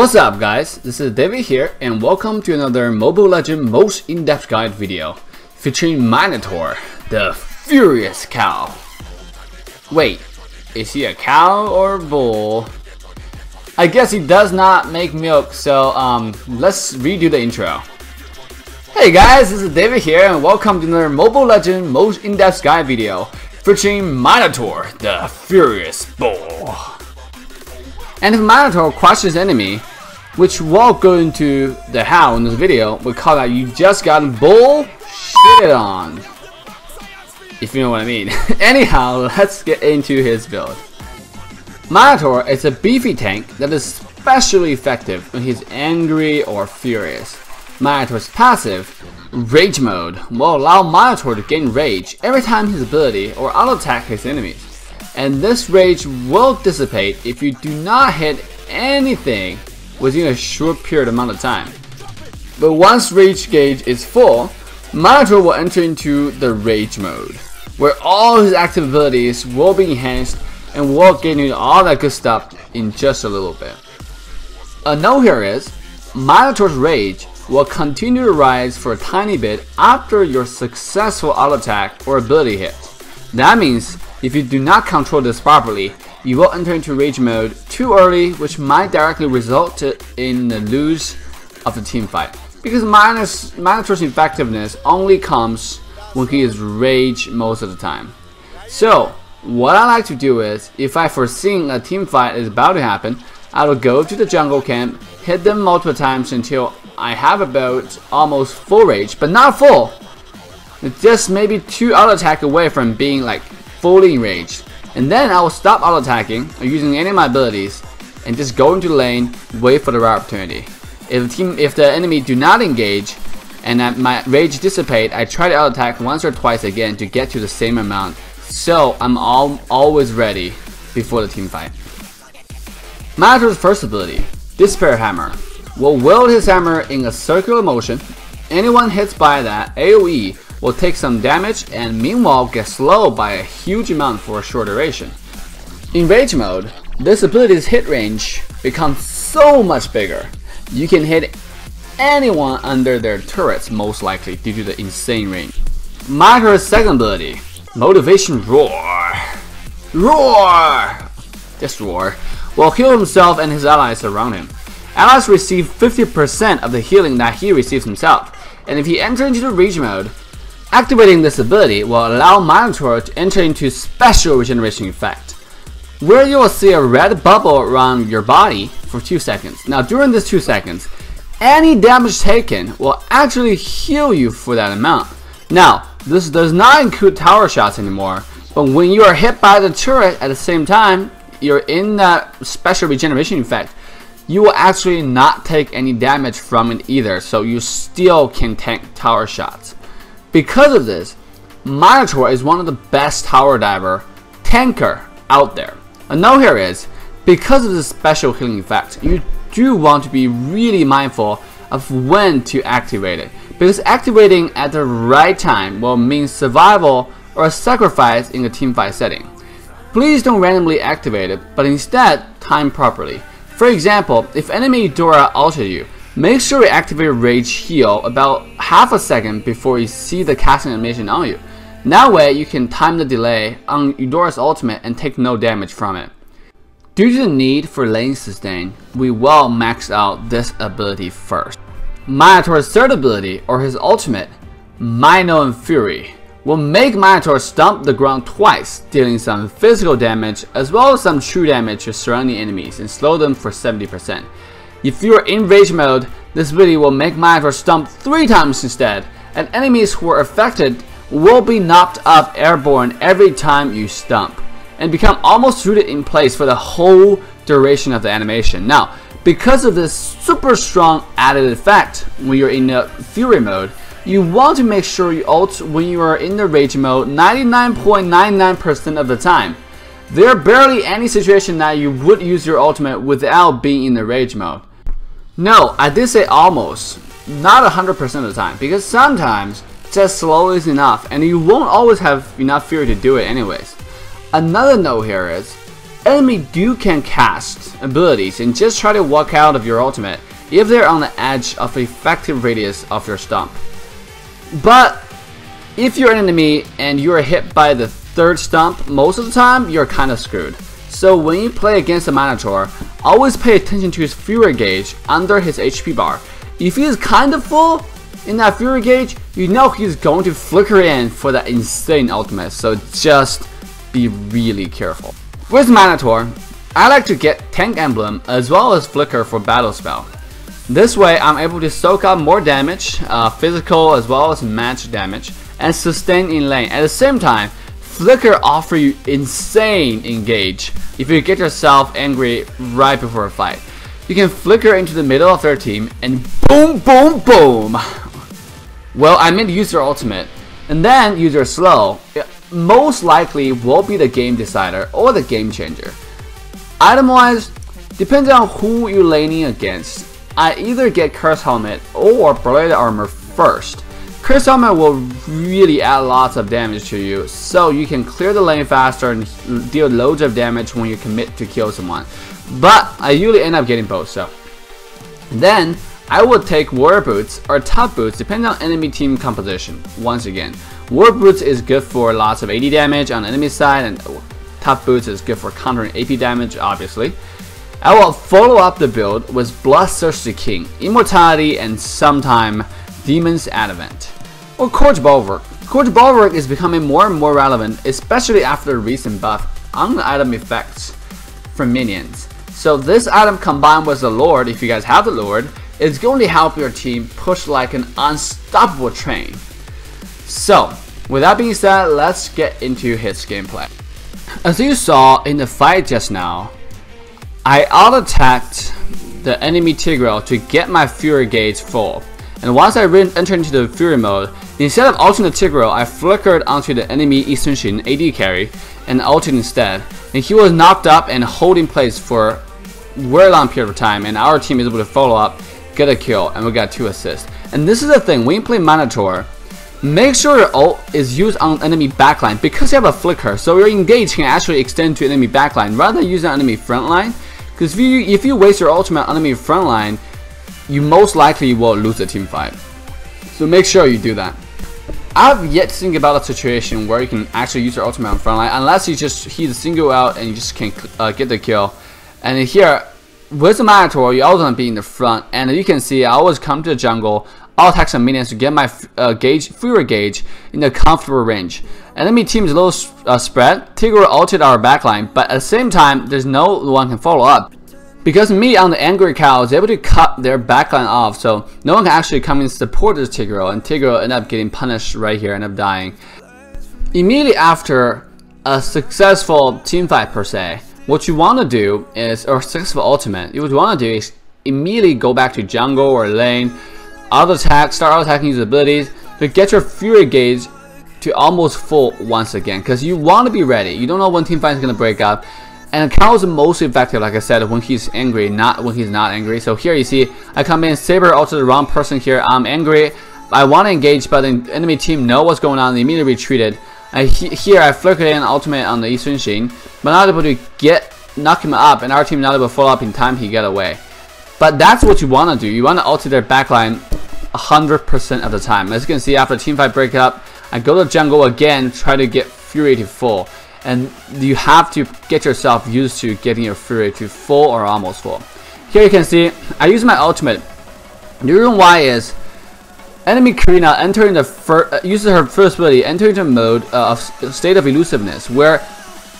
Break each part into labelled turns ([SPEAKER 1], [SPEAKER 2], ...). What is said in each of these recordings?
[SPEAKER 1] What's up guys, this is David here and welcome to another Mobile Legends most in-depth guide video featuring Minotaur, the furious cow. Wait, is he a cow or a bull? I guess he does not make milk, so let's redo the intro. Hey guys, this is David here and welcome to another Mobile Legends most in-depth guide video featuring Minotaur, the furious bull. And if Minotaur crushes enemy, which we'll go into the how in this video, we call that you just got bull shit on. If you know what I mean. Anyhow, let's get into his build. Minotaur is a beefy tank that is especially effective when he's angry or furious. Minotaur's passive, Rage Mode, will allow Minotaur to gain rage every time his ability or auto attack his enemies. And this rage will dissipate if you do not hit anything within a short period amount of time. But once rage gauge is full, Minotaur will enter into the rage mode, where all his active abilities will be enhanced and we'll get into all that good stuff in just a little bit. A note here is, Minotaur's rage will continue to rise for a tiny bit after your successful auto attack or ability hit. That means if you do not control this properly, you will enter into rage mode too early, which might directly result in the lose of the team fight. Because Minotaur's effectiveness only comes when he is rage most of the time. So, what I like to do is, if I foresee a team fight is about to happen, I will go to the jungle camp, hit them multiple times until I have about almost full rage, but not full. Just maybe 2 auto attack away from being like fully enraged. And then I will stop auto attacking or using any of my abilities and just go into the lane, wait for the right opportunity. If the enemy do not engage and my rage dissipate, I try to auto attack once or twice again to get to the same amount. So I'm always ready before the team fight. Minotaur's first ability, Despair Hammer, will wield his hammer in a circular motion. Anyone hits by that AoE will take some damage and meanwhile get slowed by a huge amount for a short duration. In rage mode, this ability's hit range becomes so much bigger. You can hit anyone under their turrets most likely due to the insane range. Minotaur's second ability, Motivation Roar. Roar! Just roar. Will heal himself and his allies around him. Allies receive 50% of the healing that he receives himself, and if he enters into the rage mode, activating this ability will allow Minotaur to enter into special regeneration effect, where you will see a red bubble around your body for 2 seconds. Now during this 2 seconds, any damage taken will actually heal you for that amount. Now this does not include tower shots anymore, but when you are hit by the turret at the same time, you're in that special regeneration effect, you will actually not take any damage from it either, so you still can tank tower shots. Because of this, Minotaur is one of the best tower diver tanker out there. A note here is, because of this special healing effect, you do want to be really mindful of when to activate it, because activating at the right time will mean survival or a sacrifice in a teamfight setting. Please don't randomly activate it, but instead time properly. For example, if enemy Eudora ulted you, make sure you activate Rage Heal about half a second before you see the casting animation on you. That way you can time the delay on Eudora's ultimate and take no damage from it. Due to the need for lane sustain, we will max out this ability first. Minotaur's third ability, or his ultimate, Mino and Fury, will make Minotaur stomp the ground twice, dealing some physical damage as well as some true damage to surrounding enemies and slow them for 70%. If you are in rage mode, this ability will make Minotaur stomp 3 times instead, and enemies who are affected will be knocked up airborne every time you stomp, and become almost rooted in place for the whole duration of the animation. Now, because of this super strong added effect when you're in the Fury mode, you want to make sure you ult when you are in the rage mode 99.99% of the time. There are barely any situation that you would use your ultimate without being in the rage mode. No, I did say almost, not 100% of the time, because sometimes just slow is enough and you won't always have enough fury to do it anyways. Another note here is, enemy can cast abilities and just try to walk out of your ultimate if they're on the edge of the effective radius of your stomp. But if you're an enemy and you're hit by the third stomp, most of the time you're kind of screwed. So when you play against a Minotaur, always pay attention to his Fury gauge under his HP bar. If he is kind of full in that Fury gauge, you know he's going to flicker in for that insane ultimate, so just be really careful. With Minotaur, I like to get Tank Emblem as well as Flicker for Battle Spell. This way I'm able to soak up more damage, physical as well as magic damage, and sustain in lane. At the same time, Flicker offers you insane engage if you get yourself angry right before a fight. You can flicker into the middle of their team and boom, boom, boom. Well, I meant use your ultimate and then use your slow. It most likely will be the game decider or the game changer. Item wise, depending on who you're laning against, I either get Curse Helmet or Blade Armor first. Curse Helmet will really add lots of damage to you, so you can clear the lane faster and deal loads of damage when you commit to kill someone. But I usually end up getting both, so. Then, I would take Warrior Boots or Tough Boots depending on enemy team composition. Once again, Warrior Boots is good for lots of AD damage on the enemy side, and Tough Boots is good for countering AP damage, obviously. I will follow up the build with Bloodthirsty King, Immortality, and sometime Demon's Advent. Or Chord Bulwark. Chord Bulwark is becoming more and more relevant, especially after the recent buff on the item effects from minions. So this item combined with the Lord, if you guys have the Lord, is going to help your team push like an unstoppable train. So, with that being said, let's get into his gameplay. As you saw in the fight just now, I auto-attacked the enemy Tigreal to get my Fury gauge full. And once I entered into the Fury mode, instead of ulting the Tigreal, I flickered onto the enemy Eastern Shin AD carry and ulted instead. And he was knocked up and holding place for a very long period of time, and our team is able to follow up, get a kill, and we got 2 assists. And this is the thing, when you play Minotaur, make sure your ult is used on enemy backline because you have a flicker, so your engage can actually extend to enemy backline rather than using enemy frontline. Because if you waste your ultimate on enemy frontline, you most likely will lose the team fight. So make sure you do that. I've yet to think about a situation where you can actually use your ultimate on frontline unless you just single out and you just can get the kill. And here, with the Minotaur, you always want to be in the front. And you can see I always come to the jungle, I'll attack some minions to get my Fury gauge in a comfortable range. Enemy team is a little spread. Tigreal ulted our backline, but at the same time, there's no one can follow up. Because me on the Angry Cow is able to cut their backline off, so no one can actually come and support this Tigreal, and Tigreal end up getting punished right here, end up dying. Immediately after a successful team fight per se, what you want to do is, or successful ultimate, what you want to do is immediately go back to jungle or lane, auto-attack, start auto-attacking his abilities to get your Fury gauge to almost full once again, because you want to be ready. You don't know when team fight is going to break up, and Cow is most effective, like I said, when he's angry, not when he's not angry. So here you see, I come in, Saber ulted the wrong person here, I'm angry, I want to engage, but the enemy team know what's going on, they immediately retreated. Here I flickered in ultimate on the Eastern Shin, but not able to knock him up, and our team not able to follow up in time, he get away. But that's what you want to do, you want to ult their backline 100% of the time. As you can see, after team fight break up, I go to jungle again, try to get Fury to full. And you have to get yourself used to getting your Fury to full or almost full. Here you can see, I use my ultimate. The reason why is, enemy Karina entering uses her first ability, entering the mode of state of elusiveness, where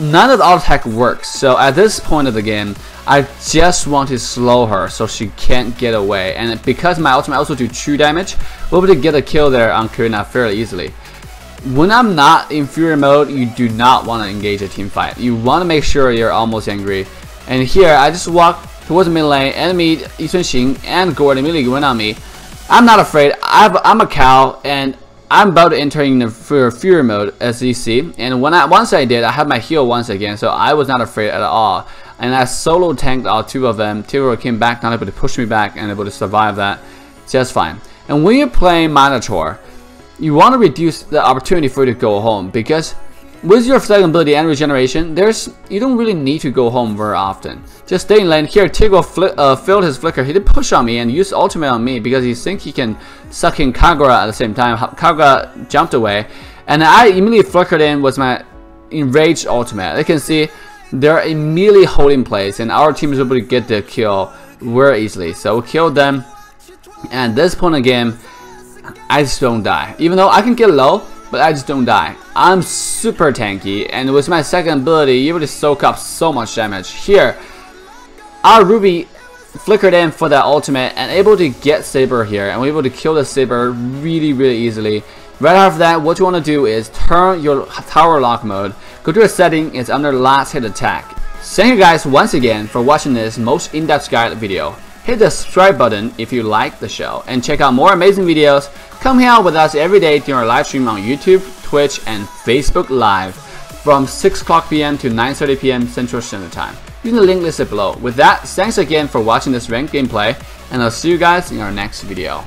[SPEAKER 1] none of the auto attack works. So at this point of the game, I just want to slow her so she can't get away. And because my ultimate also do true damage, we'll be able to get a kill there on Karina fairly easily. When I'm not in Fury mode, you do not want to engage a team fight. You want to make sure you're almost angry. And here, I just walk towards the mid lane, enemy Eastern Shin and Chord immediately went on me. I'm not afraid, I'm a cow, and I'm about to enter in the Fury mode, as you see. And once I did, I had my heal once again, so I was not afraid at all. And I solo tanked all 2 of them. Tigreal came back, not able to push me back, and able to survive that just fine. And when you're playing Minotaur, you want to reduce the opportunity for you to go home, because with your second ability and regeneration, you don't really need to go home very often. Just stay in lane. Here, Tiggle failed his flicker. He did push on me and used ultimate on me because he thinks he can suck in Kagura at the same time. Kagura jumped away, and I immediately flickered in with my enraged ultimate. You can see they're immediately holding place, and our team is able to get the kill very easily. So we killed them, and at this point in the game, I just don't die. Even though I can get low, but I just don't die. I'm super tanky, and with my second ability, you're able to soak up so much damage. Here, our Ruby flickered in for that ultimate and able to get Saber here, and we're able to kill the Saber really easily. Right after that, what you want to do is turn your tower lock mode, go to a setting, it's under last hit attack. Thank you guys once again for watching this most in-depth guide video. Hit the subscribe button if you like the show, and check out more amazing videos. Come hang out with us every day during our live stream on YouTube, Twitch, and Facebook Live from 6 p.m. to 9:30 p.m. Central Standard Time. Using the link listed below. With that, thanks again for watching this ranked gameplay, and I'll see you guys in our next video.